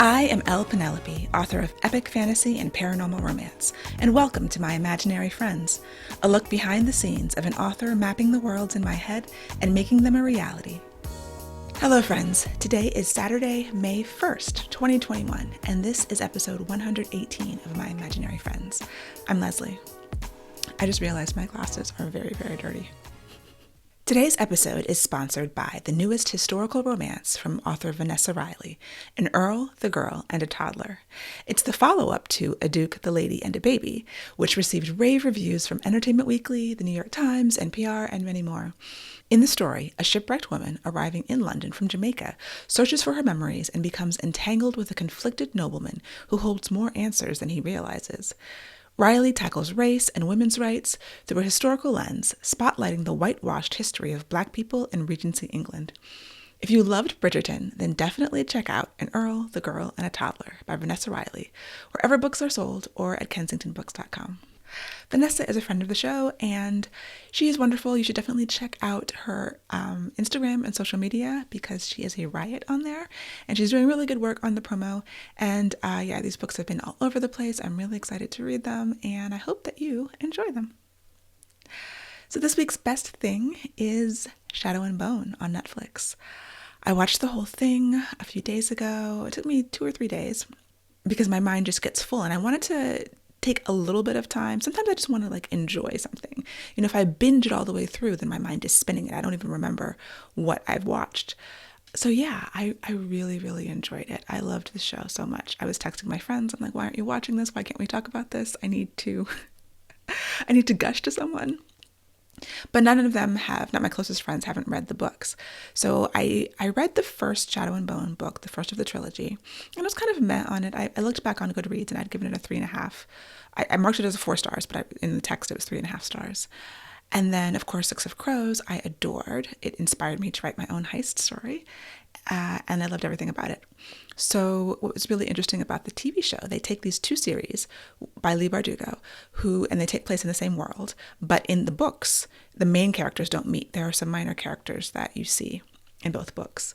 I am Penelope, author of epic fantasy and paranormal romance, and welcome to my imaginary friends, a look behind the scenes of an author mapping the worlds in my head and making them a reality. Hello friends, today is Saturday, May 1st, 2021, and this is episode 118 of my imaginary friends. I'm Leslie. I just realized my glasses are very, very dirty. Today's episode is sponsored by the newest historical romance from author Vanessa Riley, An Earl, the Girl, and a Toddler. It's the follow-up to A Duke, the Lady, and a Baby, which received rave reviews from Entertainment Weekly, The New York Times, NPR, and many more. In the story, a shipwrecked woman arriving in London from Jamaica searches for her memories and becomes entangled with a conflicted nobleman who holds more answers than he realizes. Riley tackles race and women's rights through a historical lens, spotlighting the whitewashed history of Black people in Regency England. If you loved Bridgerton, then definitely check out An Earl, the Girl, and a Toddler by Vanessa Riley, wherever books are sold or at kensingtonbooks.com. Vanessa is a friend of the show, and she is wonderful. You should definitely check out her Instagram and social media because she is a riot on there, and she's doing really good work on the promo. And these books have been all over the place. I'm really excited to read them, and I hope that you enjoy them. So this week's best thing is Shadow and Bone on Netflix. I watched the whole thing a few days ago. It took me 2 or 3 days because my mind just gets full, and I wanted to take a little bit of time. Sometimes I just want to enjoy something. If I binge it all the way through, then my mind is spinning it. I don't even remember what I've watched. So yeah, I really, really enjoyed it. I loved the show so much. I was texting my friends. I'm like, why aren't you watching this? Why can't we talk about this? I need to gush to someone. But none of them not my closest friends haven't read the books. So I read the first Shadow and Bone book, the first of the trilogy, and I was kind of meh on it. I looked back on Goodreads and I'd given it a 3.5. I marked it as 4 stars, but in the text it was 3.5 stars. And then, of course, Six of Crows, I adored. It inspired me to write my own heist story, and I loved everything about it. So what was really interesting about the TV show, they take these 2 series by Leigh Bardugo, and they take place in the same world, but in the books, the main characters don't meet. There are some minor characters that you see in both books.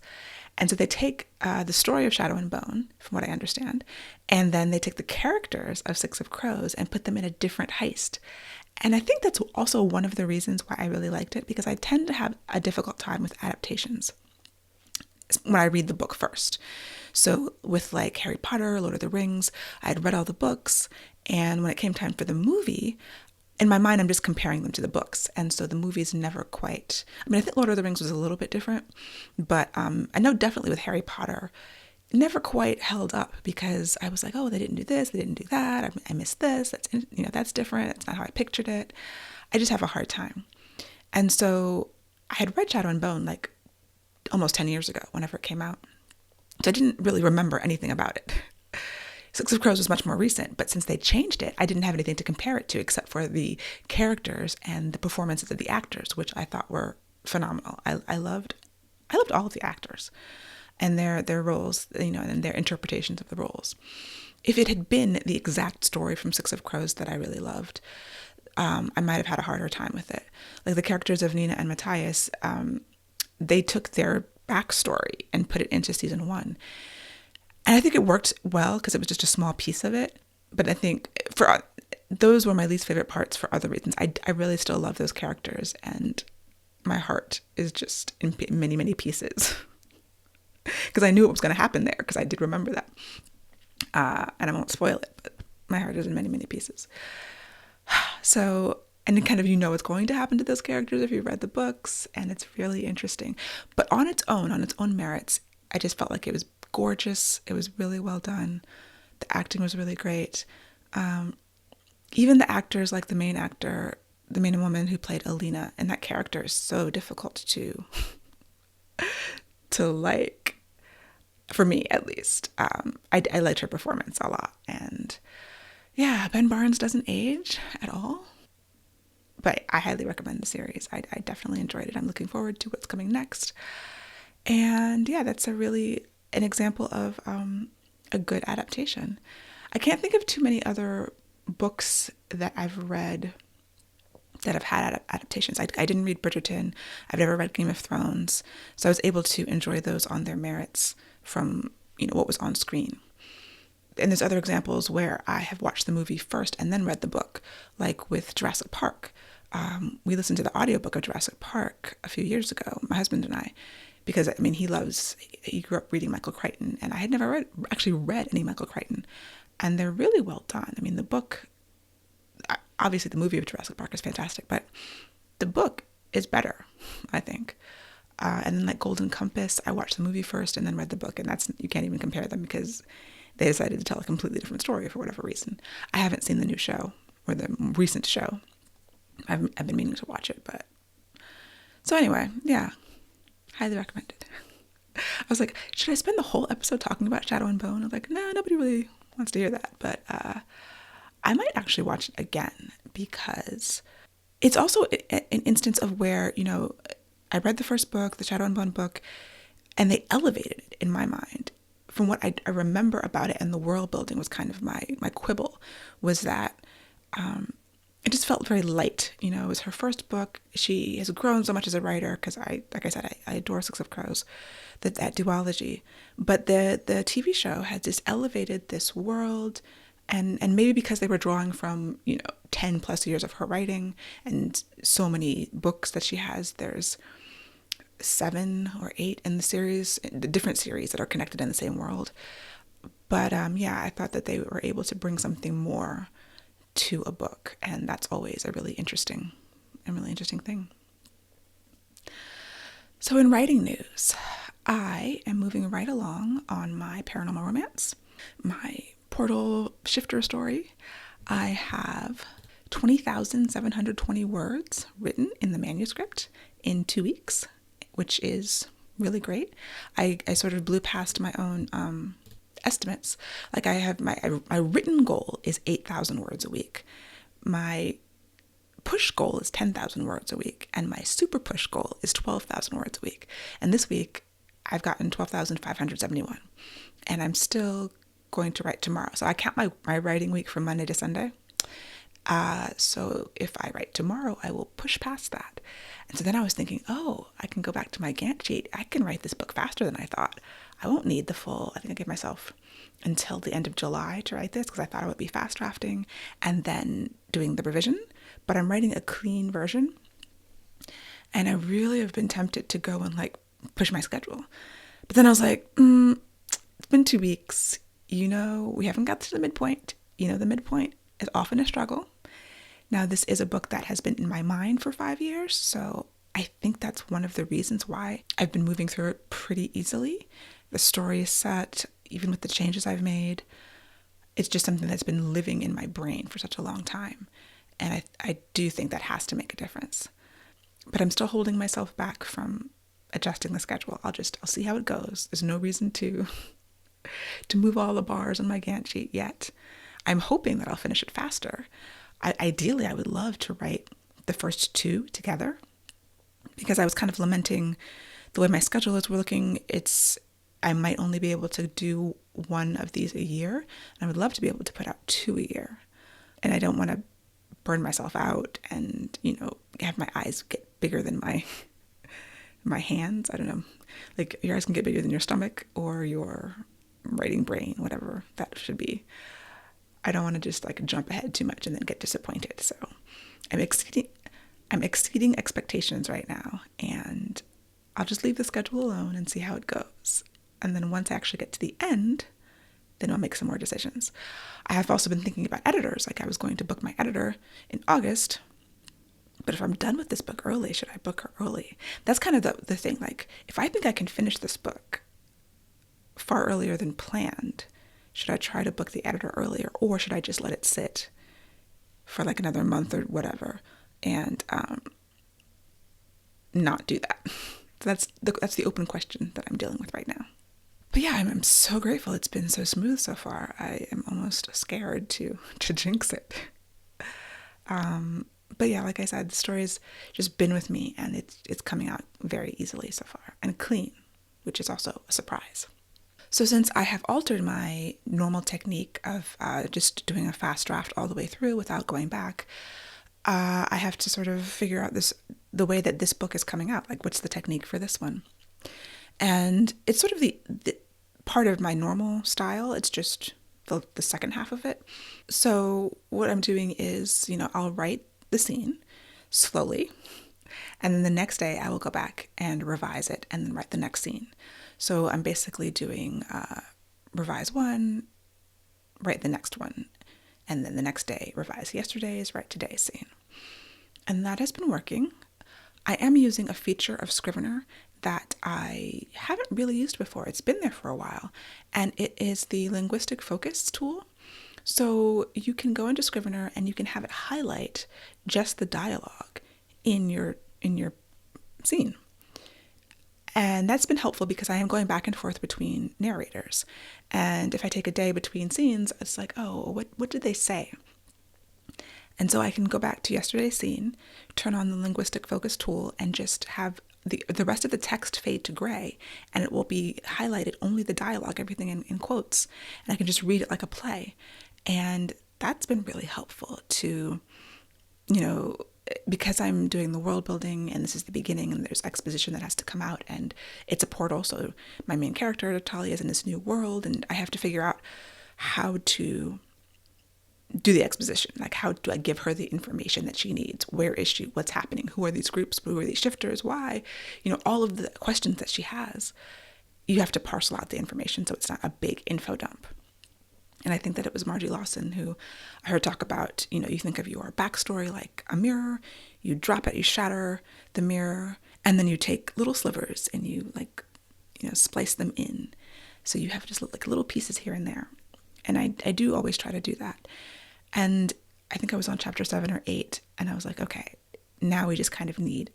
And so they take the story of Shadow and Bone, from what I understand, and then they take the characters of Six of Crows and put them in a different heist. And I think that's also one of the reasons why I really liked it, because I tend to have a difficult time with adaptations when I read the book first. So with Harry Potter, Lord of the Rings, I had read all the books, and when it came time for the movie, in my mind, I'm just comparing them to the books. And so the movie's never quite, I think Lord of the Rings was a little bit different, but I know definitely with Harry Potter, it never quite held up because I was like, oh, they didn't do this, they didn't do that, I missed this, that's different, that's not how I pictured it. I just have a hard time. And so I had read Shadow and Bone almost 10 years ago, whenever it came out. So I didn't really remember anything about it. Six of Crows was much more recent, but since they changed it, I didn't have anything to compare it to except for the characters and the performances of the actors, which I thought were phenomenal. I loved all of the actors and their roles, and their interpretations of the roles. If it had been the exact story from Six of Crows that I really loved, I might have had a harder time with it. The characters of Nina and Matthias, they took their backstory and put it into season 1. And I think it worked well because it was just a small piece of it. But I think those were my least favorite parts for other reasons. I really still love those characters, and my heart is just in many, many pieces. Because I knew what was going to happen there, because I did remember that. And I won't spoil it, but my heart is in many, many pieces. So, and then kind of what's going to happen to those characters if you read the books, and it's really interesting. But on its own merits, I just felt like it was gorgeous. It was really well done. The acting was really great. Even the actors, the main actor, the main woman who played Alina, and that character is so difficult to for me at least. I liked her performance a lot. And yeah, Ben Barnes doesn't age at all. But I highly recommend the series. I definitely enjoyed it. I'm looking forward to what's coming next. And yeah, that's an example of a good adaptation. I can't think of too many other books that I've read that have had adaptations. I didn't read Bridgerton. I've never read Game of Thrones. So I was able to enjoy those on their merits from what was on screen. And there's other examples where I have watched the movie first and then read the book, like with Jurassic Park. We listened to the audiobook of Jurassic Park a few years ago, my husband and I, because I mean, he grew up reading Michael Crichton, and I had never actually read any Michael Crichton, and they're really well done. I mean, the book, obviously the movie of Jurassic Park is fantastic, but the book is better, I think. And then like Golden Compass, I watched the movie first and then read the book, and you can't even compare them because they decided to tell a completely different story for whatever reason. I haven't seen the new show or the recent show. I've been meaning to watch it, but so anyway, yeah, highly recommended. I was like, should I spend the whole episode talking about Shadow and Bone? I was like, no, nobody really wants to hear that, but I might actually watch it again because it's also an instance of where, you know, I read the first book, the Shadow and Bone book, and they elevated it in my mind. From what I remember about it, and the world building was kind of my quibble, was that it just felt very light. You know, it was her first book. She has grown so much as a writer because like I said, I adore Six of Crows, that duology. But the TV show has just elevated this world, and maybe because they were drawing from, you know, 10 plus years of her writing and so many books that she has. There's 7 or 8 in the series, the different series that are connected in the same world. But yeah, I thought that they were able to bring something more to a book, and that's always a really interesting thing. So in writing news, I am moving right along on my paranormal romance, my portal shifter story. I have 20,720 words written in the manuscript in 2 weeks, which is really great. I sort of blew past my own estimates. Like I have my written goal is 8,000 words a week. My push goal is 10,000 words a week, and my super push goal is 12,000 words a week. And this week I've gotten 12,571, and I'm still going to write tomorrow. So I count my writing week from Monday to Sunday. So if I write tomorrow, I will push past that. And so then I was thinking, oh, I can go back to my Gantt sheet. I can write this book faster than I thought. I won't need the full, I think I gave myself until the end of July to write this because I thought I would be fast drafting and then doing the revision. But I'm writing a clean version. And I really have been tempted to go and like push my schedule. But then I was like, it's been 2 weeks. You know, we haven't got to the midpoint. You know, the midpoint is often a struggle. Now, this is a book that has been in my mind for 5 years, so I think that's one of the reasons why I've been moving through it pretty easily. The story is set, even with the changes I've made. It's just something that's been living in my brain for such a long time, and I do think that has to make a difference. But I'm still holding myself back from adjusting the schedule. I'll see how it goes. There's no reason to move all the bars on my Gantt sheet yet. I'm hoping that I'll finish it faster. Ideally, I would love to write the first 2 together because I was kind of lamenting the way my schedule is looking. I might only be able to do 1 of these a year, and I would love to be able to put out 2 a year. And I don't want to burn myself out and, you know, have my eyes get bigger than my hands. I don't know. Like, your eyes can get bigger than your stomach or your writing brain, whatever that should be. I don't want to just like jump ahead too much and then get disappointed. So I'm exceeding expectations right now, and I'll just leave the schedule alone and see how it goes. And then once I actually get to the end, then I'll make some more decisions. I have also been thinking about editors. Like I was going to book my editor in August, but if I'm done with this book early, should I book her early? That's kind of the thing. Like if I think I can finish this book far earlier than planned, should I try to book the editor earlier, or should I just let it sit for like another month or whatever and not do that? So that's the open question that I'm dealing with right now. But yeah, I'm so grateful. It's been so smooth so far. I am almost scared to jinx it. But yeah, like I said, the story's just been with me, and it's coming out very easily so far and clean, which is also a surprise. So since I have altered my normal technique of just doing a fast draft all the way through without going back, I have to sort of figure out the way that this book is coming out. Like, what's the technique for this one? And it's sort of the part of my normal style. It's just the second half of it. So what I'm doing is, I'll write the scene slowly, and then the next day I will go back and revise it and then write the next scene. So I'm basically doing revise one, write the next one, and then the next day revise yesterday's, write today's scene. And that has been working. I am using a feature of Scrivener that I haven't really used before. It's been there for a while, and it is the linguistic focus tool. So you can go into Scrivener and you can have it highlight just the dialogue in your scene. And that's been helpful because I am going back and forth between narrators. And if I take a day between scenes, it's like, oh, what did they say? And so I can go back to yesterday's scene, turn on the linguistic focus tool, and just have the rest of the text fade to gray, and it will be highlighted only the dialogue, everything in quotes. And I can just read it like a play. And that's been really helpful to, because I'm doing the world building and this is the beginning and there's exposition that has to come out and it's a portal. So my main character, Talia, is in this new world and I have to figure out how to do the exposition. Like, how do I give her the information that she needs? Where is she? What's happening? Who are these groups? Who are these shifters? Why? All of the questions that she has, you have to parcel out the information so it's not a big info dump. And I think that it was Margie Lawson who I heard talk about, you think of your backstory like a mirror, you drop it, you shatter the mirror, and then you take little slivers and you splice them in. So you have just like little pieces here and there. And I do always try to do that. And I think I was on chapter 7 or 8 and I was like, okay, now we just kind of need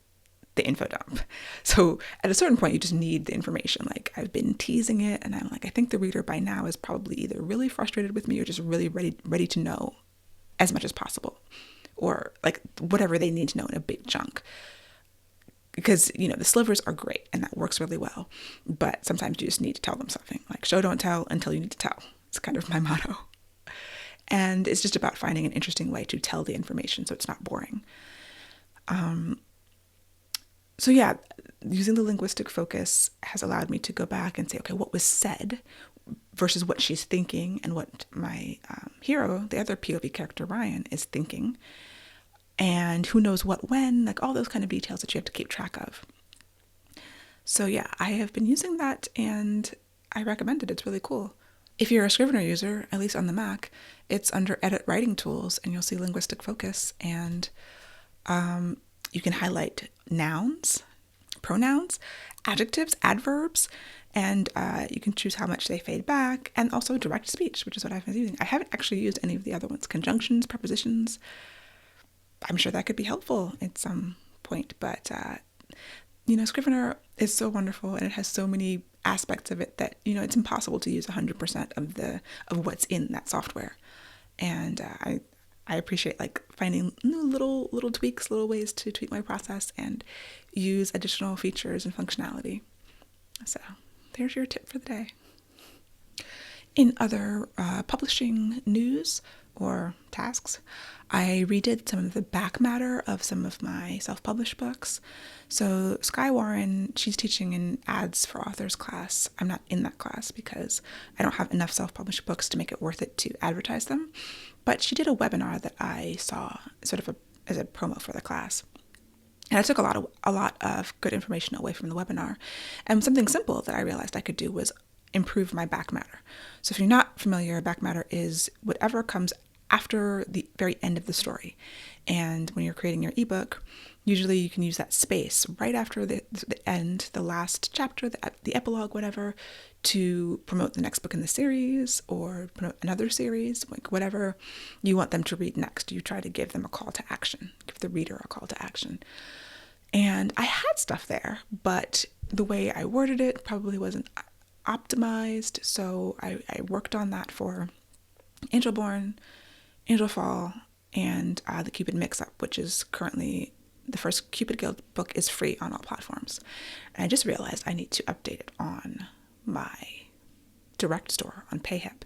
the info dump. So at a certain point, you just need the information. Like, I've been teasing it and I'm like, I think the reader by now is probably either really frustrated with me or just really ready to know as much as possible, or like whatever they need to know in a big chunk. Because, the slivers are great and that works really well. But sometimes you just need to tell them something. Like, show, don't tell until you need to tell. It's kind of my motto. And it's just about finding an interesting way to tell the information so it's not boring. So yeah, using the linguistic focus has allowed me to go back and say, okay, what was said versus what she's thinking and what my hero, the other POV character, Ryan, is thinking. And who knows what when, like all those kind of details that you have to keep track of. So yeah, I have been using that and I recommend it. It's really cool. If you're a Scrivener user, at least on the Mac, it's under Edit Writing Tools and you'll see linguistic focus, and you can highlight nouns, pronouns, adjectives, adverbs, and you can choose how much they fade back, and also direct speech, which is what I've been using. I haven't actually used any of the other ones, conjunctions, prepositions. I'm sure that could be helpful at some point, but Scrivener is so wonderful and it has so many aspects of it that, it's impossible to use 100% of what's in that software. And I appreciate like finding new little tweaks, little ways to tweak my process and use additional features and functionality. So there's your tip for the day. In other publishing news or tasks, I redid some of the backmatter of some of my self-published books. So Sky Warren, she's teaching an ads for authors class. I'm not in that class because I don't have enough self-published books to make it worth it to advertise them. But she did a webinar that I saw sort of as a promo for the class. And I took a lot of good information away from the webinar. And something simple that I realized I could do was improve my backmatter. So if you're not familiar, backmatter is whatever comes after the very end of the story. And when you're creating your ebook, usually you can use that space right after the end, the last chapter, the epilogue, whatever, to promote the next book in the series or promote another series, like whatever you want them to read next. You try to give them a call to action, give the reader a call to action. And I had stuff there, but the way I worded it probably wasn't optimized. So I worked on that for Angelborn, Angelfall, and the Cupid Mix-Up, which is currently the first Cupid Guild book is free on all platforms. And I just realized I need to update it on my direct store on PayHip,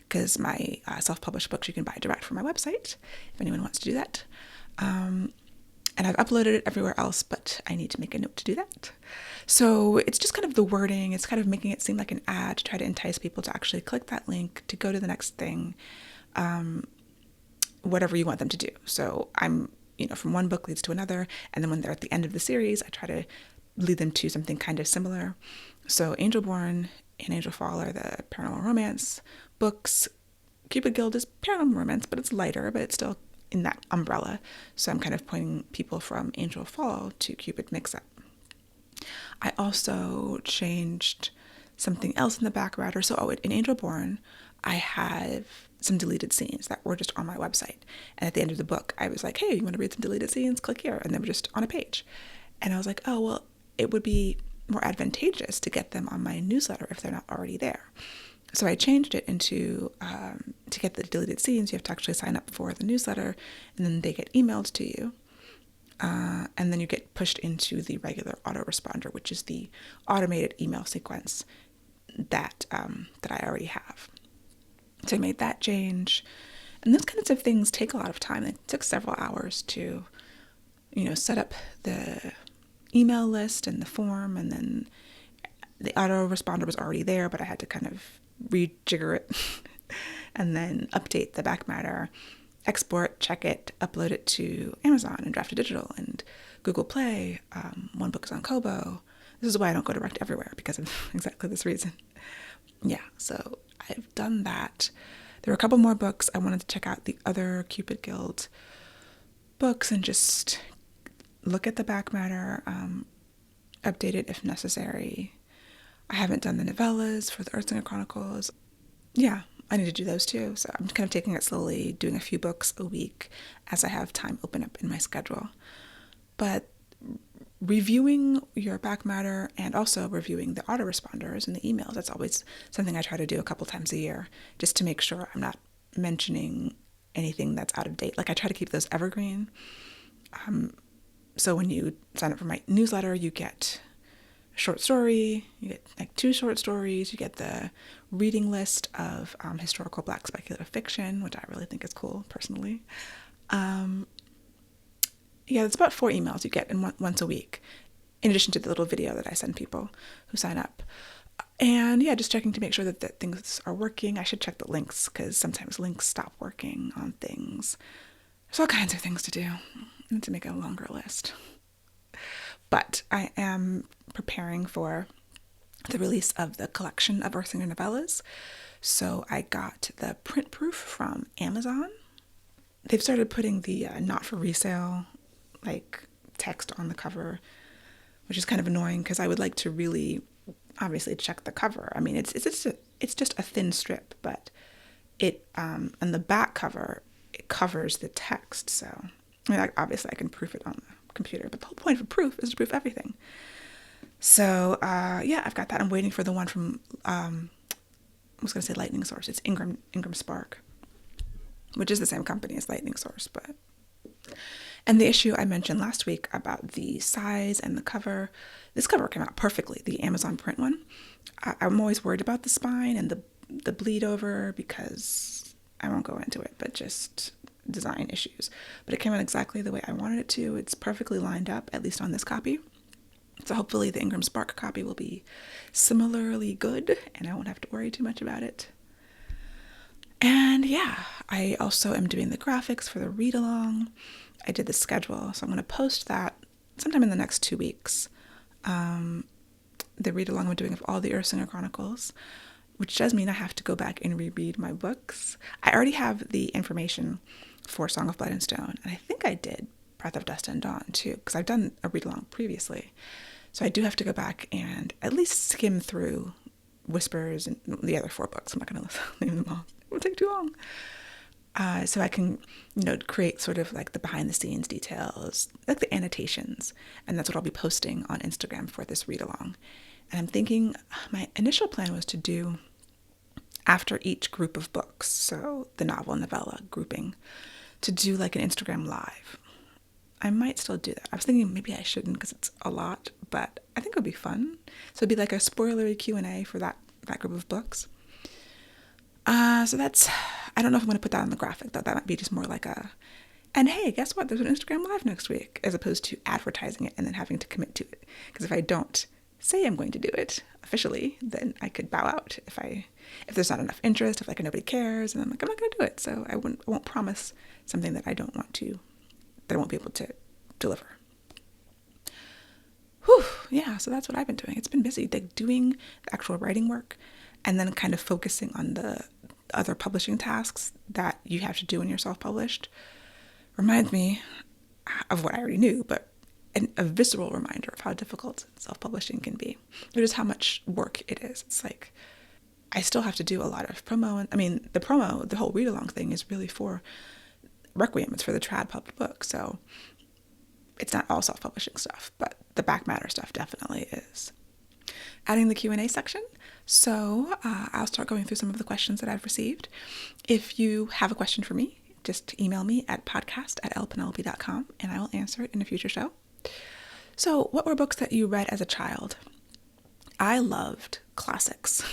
because my self-published books you can buy direct from my website if anyone wants to do that. And I've uploaded it everywhere else, but I need to make a note to do that. So it's just kind of the wording. It's kind of making it seem like an ad to try to entice people to actually click that link to go to the next thing, whatever you want them to do. So I'm, from one book leads to another. And then when they're at the end of the series, I try to lead them to something kind of similar. So Angelborn and Angel Fall are the paranormal romance books. Cupid Guild is paranormal romance, but it's lighter, but it's still in that umbrella. So I'm kind of pointing people from Angel Fall to Cupid Mix-Up. I also changed something else in the Backmatter. So in Angelborn, I have some deleted scenes that were just on my website. And at the end of the book, I was like, hey, you want to read some deleted scenes? Click here. And they were just on a page. And I was like, oh, well, it would be more advantageous to get them on my newsletter if they're not already there. So I changed it into, to get the deleted scenes, you have to actually sign up for the newsletter, and then they get emailed to you. And then you get pushed into the regular autoresponder, which is the automated email sequence that I already have. So I made that change. And those kinds of things take a lot of time. It took several hours to, set up the email list and the form, and then the autoresponder was already there, but I had to kind of rejigger it and then update the Backmatter, export, check it, upload it to Amazon and Draft to Digital and Google Play. One book is on Kobo. This is why I don't go direct everywhere, because of exactly this reason. Yeah, so I've done that. There were a couple more books. I wanted to check out the other Cupid Guild books and just look at the Backmatter, update it if necessary. I haven't done the Novellas for the Earthsinger Chronicles. Yeah, I need to do those too. So I'm kind of taking it slowly, doing a few books a week as I have time open up in my schedule. But reviewing your Backmatter and also reviewing the autoresponders and the emails, that's always something I try to do a couple times a year, just to make sure I'm not mentioning anything that's out of date. Like I try to keep those evergreen. So when you sign up for my newsletter, you get a short story, you get like 2 short stories, you get the reading list of historical Black speculative fiction, which I really think is cool personally. Yeah, it's about 4 emails you get once a week, in addition to the little video that I send people who sign up. And yeah, just checking to make sure that things are working. I should check the links, because sometimes links stop working on things. There's all kinds of things to do. I need to make a longer list. But I am preparing for the release of the collection of Earthsinger novellas. So I got the print proof from Amazon. They've started putting the not for resale like text on the cover, which is kind of annoying, because I would like to really obviously check the cover. I mean, it's just a thin strip, but it on the back cover, it covers the text. So I mean, obviously I can proof it on the computer, but the whole point of a proof is to proof everything. So yeah, I've got that. I'm waiting for the one from I was going to say Lightning Source. It's Ingram Spark, which is the same company as Lightning Source. And the issue I mentioned last week about the size and the cover, this cover came out perfectly, the Amazon print one. I'm always worried about the spine and the bleed over, because I won't go into it, but just design issues. But it came out exactly the way I wanted it to. It's perfectly lined up, at least on this copy. So hopefully the Ingram Spark copy will be similarly good, and I won't have to worry too much about it. And yeah, I also am doing the graphics for the read-along. I did the schedule, so I'm going to post that sometime in the next 2 weeks. The read-along I'm doing of all the Earthsinger Chronicles, which does mean I have to go back and reread my books. I already have the information for Song of Blood and Stone, and I think I did Breath of Dust and Dawn too, because I've done a read-along previously. So I do have to go back and at least skim through Whispers and the other 4 books. I'm not going to name them all. It will take too long. So I can, create sort of like the behind the scenes details, like the annotations. And that's what I'll be posting on Instagram for this read along. And I'm thinking, my initial plan was to do after each group of books, so the novel and novella grouping, to do like an Instagram live. I might still do that. I was thinking maybe I shouldn't, because it's a lot, but I think it would be fun. So it'd be like a spoilery Q&A for that group of books. So that's, I don't know if I'm going to put that on the graphic, though. That might be just more like a And hey, guess what? There's an Instagram Live next week, as opposed to advertising it and then having to commit to it. Because if I don't say I'm going to do it officially, then I could bow out if there's not enough interest, if like nobody cares, and I'm like, I'm not going to do it. So I won't promise something that I don't want to, that I won't be able to deliver. Whew, yeah, so that's what I've been doing. It's been busy, like doing the actual writing work and then kind of focusing on the other publishing tasks that you have to do when you're self-published. Reminds me of what I already knew, but a visceral reminder of how difficult self-publishing can be. Or just how much work it is. It's like, I still have to do a lot of promo. And I mean, the whole read-along thing is really for Requiem. It's for the trad published book. So it's not all self-publishing stuff, but the Backmatter stuff definitely is. Adding the Q&A section. So I'll start going through some of the questions that I've received. If you have a question for me, just email me at podcast@lpenelope.com and I will answer it in a future show. So what were books that you read as a child? I loved classics.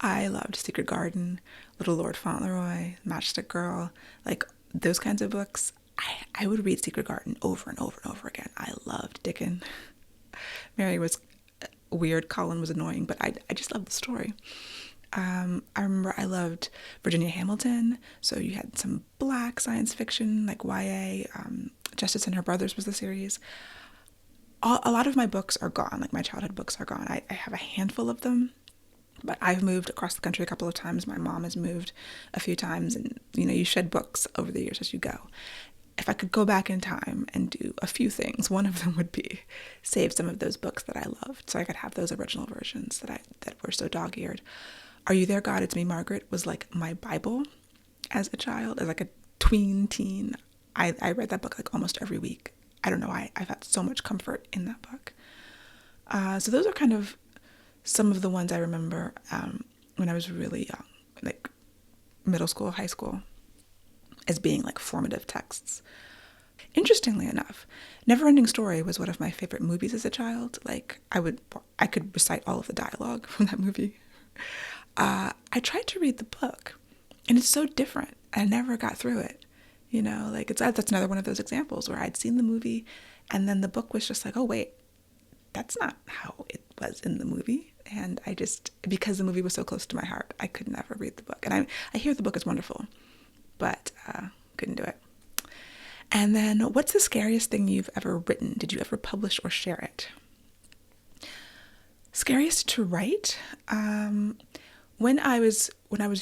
I loved Secret Garden, Little Lord Fauntleroy, Matchstick Girl, like those kinds of books. I would read Secret Garden over and over and over again. I loved Dickon. Mary was weird, Colin was annoying, but I just loved the story. I remember I loved Virginia Hamilton, so you had some black science fiction, like YA, Justice and Her Brothers was the series. A lot of my books are gone, like my childhood books are gone. I have a handful of them, but I've moved across the country a couple of times. My mom has moved a few times, and you shed books over the years as you go. If I could go back in time and do a few things, one of them would be save some of those books that I loved so I could have those original versions that were so dog-eared. Are You There, God? It's Me, Margaret was like my Bible as a child, as like a teen. I read that book like almost every week. I don't know why. I've had so much comfort in that book. So those are kind of some of the ones I remember when I was really young, like middle school, high school, as being like formative texts. Interestingly enough, Neverending Story was one of my favorite movies as a child. Like I could recite all of the dialogue from that movie. I tried to read the book, and it's so different. I never got through it. Like that's another one of those examples where I'd seen the movie, and then the book was just like, oh wait, that's not how it was in the movie. And because the movie was so close to my heart, I could never read the book. And I hear the book is wonderful, but couldn't do it. And then, what's the scariest thing you've ever written? Did you ever publish or share it? Scariest to write? When I was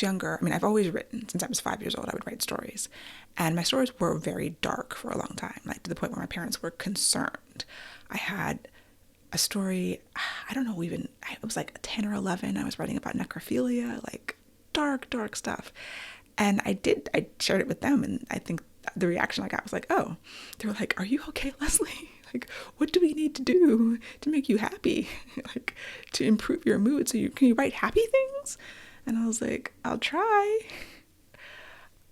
younger, I mean, I've always written. Since I was 5 years old, I would write stories. And my stories were very dark for a long time, like to the point where my parents were concerned. I had a story, I don't know, it was like 10 or 11. I was writing about necrophilia, like dark stuff. And I shared it with them, and I think the reaction I got was like, oh, they were like, are you okay, Leslie? Like, what do we need to do to make you happy? Like, to improve your mood, can you write happy things? And I was like, I'll try.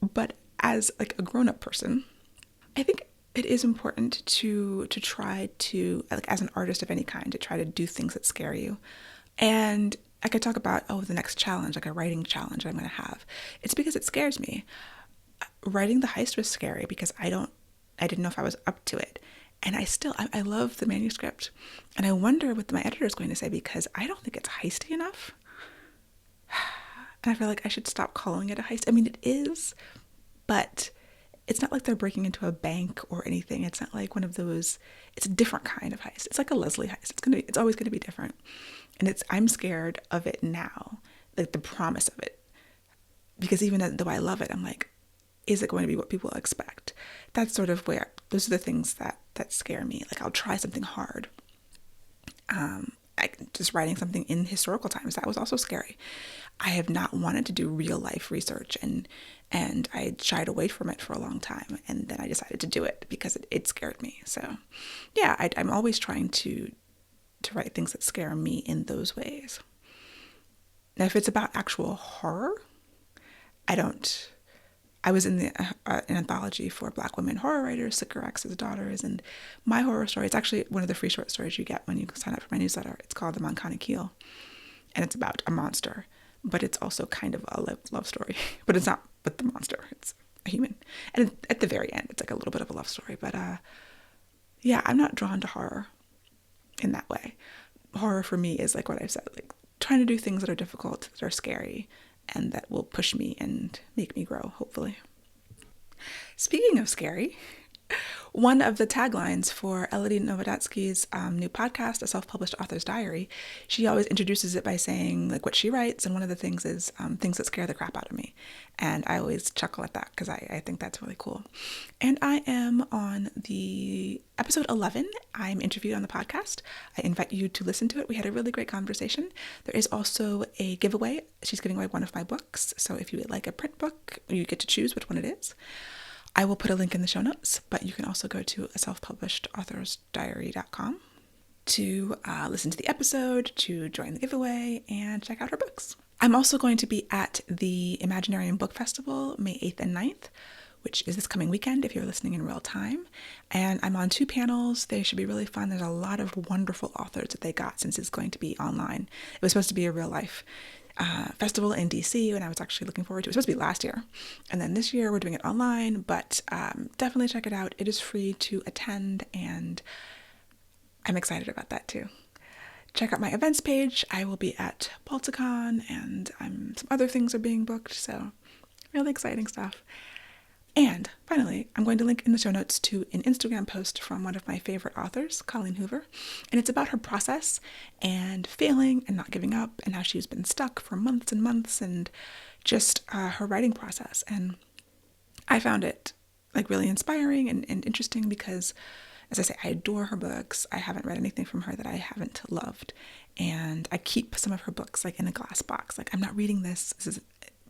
But as like a grown-up person, I think it is important to try to, like as an artist of any kind, to try to do things that scare you. And I could talk about, the next challenge, like a writing challenge I'm going to have. It's because it scares me. Writing The Heist was scary because I didn't know if I was up to it. And I love the manuscript. And I wonder what my editor is going to say, because I don't think it's heisty enough. And I feel like I should stop calling it a heist. I mean, it is, but it's not like they're breaking into a bank or anything. It's not like one of those, it's a different kind of heist. It's like a Leslie heist. It's always going to be different. And I'm scared of it now, like the promise of it. Because even though I love it, I'm like, is it going to be what people expect? That's sort of where, those are the things that scare me. Like, I'll try something hard. Just writing something in historical times, that was also scary. I have not wanted to do real life research, and I shied away from it for a long time. And then I decided to do it because it scared me. So yeah, I'm always trying to write things that scare me in those ways. Now, if it's about actual horror, I was in an anthology for Black women horror writers, Sicker X's Daughters, and my horror story, it's actually one of the free short stories you get when you sign up for my newsletter. It's called The Mancana Keel, and it's about a monster, but it's also kind of a love story. But it's not with the monster, it's a human. And at the very end, it's like a little bit of a love story. But yeah, I'm not drawn to horror in that way. Horror for me is like what I've said, like trying to do things that are difficult, that are scary, and that will push me and make me grow, hopefully. Speaking of scary, one of the taglines for Elodie Novodatsky's new podcast, A Self-Published Author's Diary, she always introduces it by saying like what she writes, and one of the things is things that scare the crap out of me. And I always chuckle at that because I think that's really cool. And I am on the episode 11. I'm interviewed on the podcast. I invite you to listen to it. We had a really great conversation. There is also a giveaway. She's giving away one of my books. So if you would like a print book, you get to choose which one it is. I will put a link in the show notes, but you can also go to aselfpublishedauthor'sdiary.com to listen to the episode, to join the giveaway, and check out her books. I'm also going to be at the Imaginarium Book Festival, May 8th and 9th, which is this coming weekend if you're listening in real time. And I'm on 2 panels. They should be really fun. There's a lot of wonderful authors that they got since it's going to be online. It was supposed to be a real life festival in DC, and I was actually looking forward to it. It was supposed to be last year. And then this year we're doing it online, but definitely check it out. It is free to attend, and I'm excited about that too. Check out my events page. I will be at Balticon, and some other things are being booked, so really exciting stuff. And finally, I'm going to link in the show notes to an Instagram post from one of my favorite authors, Colleen Hoover. And it's about her process and failing and not giving up and how she's been stuck for months and months and just her writing process. And I found it like really inspiring and interesting because, as I say, I adore her books. I haven't read anything from her that I haven't loved. And I keep some of her books like in a glass box. Like, I'm not reading this. This is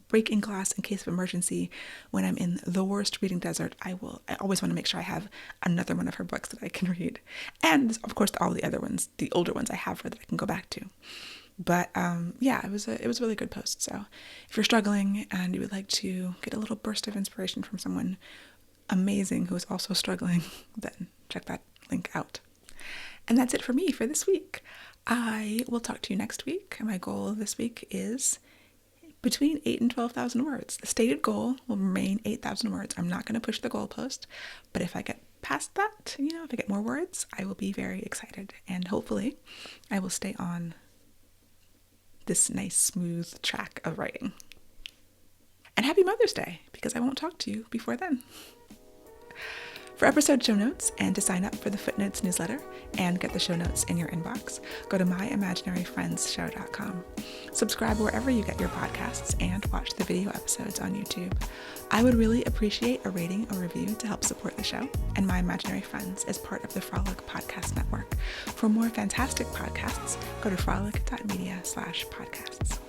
break in glass in case of emergency. When I'm in the worst reading desert, I always want to make sure I have another one of her books that I can read. And of course, all the other ones, the older ones I have her that I can go back to. But yeah, it was a really good post. So if you're struggling and you would like to get a little burst of inspiration from someone amazing who is also struggling, then check that link out. And that's it for me for this week. I will talk to you next week. My goal this week is between 8,000 and 12,000 words. The stated goal will remain 8,000 words. I'm not going to push the goalpost, but if I get past that, if I get more words, I will be very excited. And hopefully I will stay on this nice, smooth track of writing. And happy Mother's Day, because I won't talk to you before then. For episode show notes and to sign up for the Footnotes newsletter and get the show notes in your inbox, go to myimaginaryfriendsshow.com. Subscribe wherever you get your podcasts and watch the video episodes on YouTube. I would really appreciate a rating or review to help support the show, and My Imaginary Friends is part of the Frolic Podcast Network. For more fantastic podcasts, go to frolic.media/podcasts.